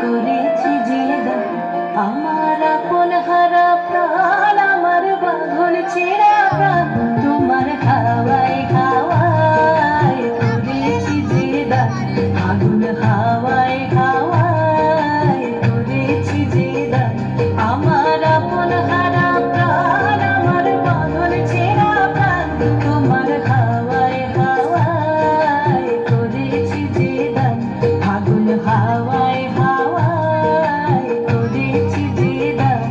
করেছি যে দান আমার আপন হারা প্রাণ, আমার বাঁধন ছেঁড়া প্রাণ তোমার হাওয়ায় হাওয়ায় করেছি যে দান, আগুন হাওয়ায় হাওয়ায় করেছি যে দান আমার আপন হারা প্রাণ, আমার বাঁধন ছেঁড়া প্রাণ তোমার হাওয়ায় হাওয়ায় করেছি যে দান, আগুন হাওয়ায় হাওয়ায় করেছি যে দান।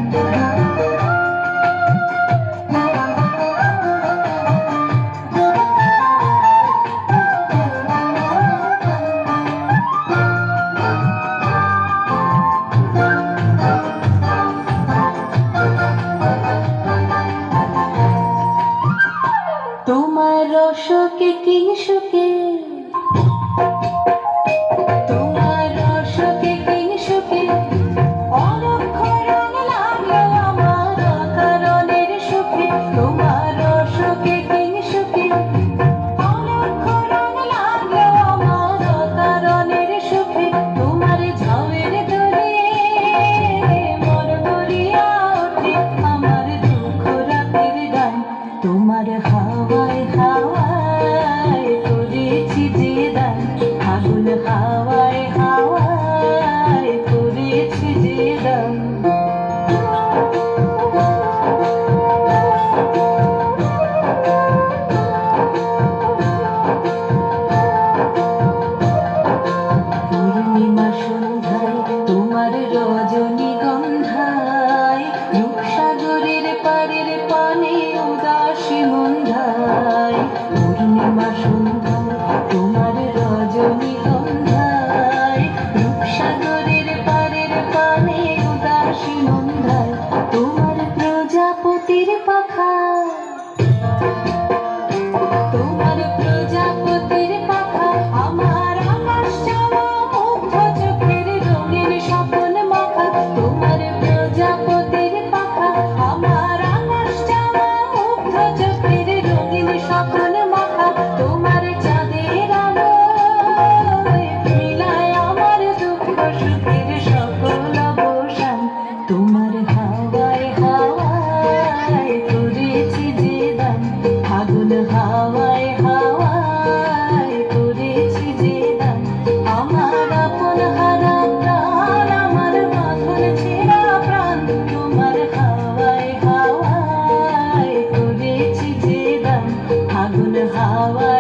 তোমার রসকে কিংসুকে, তোমার রসকে কিংসুকে অনক্ষরণ লাগলো আমার অকারণের সুখে, তোমার রসকে কিংসুকে অনক্ষরণ লাগলো আমার অকারণের সুখে, তোমার ঝাউয়ের দরে মন ভরিয়া ওঠে আমার দুঃখ রাতের গান, তোমার হাওয়ায় হাওয়ায় করেছি যে দান, আগুন হাওয়ায় হাওয়ায় করেছি যে দান। পূর্ণিমা সন্ধ্যায় তোমার রজনীগন্ধায়, রূপসাগরের পারের পানে উদাসী মন্ধায়, পূর্ণিমা সন্ধ্যায় তোমার রজনীগন্ধায়, রূপসাগরের পারের পানে উদাসী মন্ধায়, তোমার প্রজাপতির পাখা, তোমার প্রজাপতির পাখা আমার আকাশ চাওয়া মুগ্ধ চোখের রঙিন স্বপ্ন মাখা, তোমার প্রজাপতির পাখা আমার আকাশ চাওয়া মুগ্ধ চোখের রঙিন স্বপ্ন মাখা, তোমার চাঁদের আলোয় মিলায় আমার দুঃখ সুখের সকল অবসান, তোমার হাওয়ায় হাওয়ায় করেছি যে দান, আগুন হাওয়ায় হাওয়ায় করেছি যে দান আমার আপন হারা প্রাণ, আমার বাঁধন ছেঁড়া প্রাণ তোমার হাওয়ায় হাওয়ায় করেছি যে দান, আগুন হাওয়ায়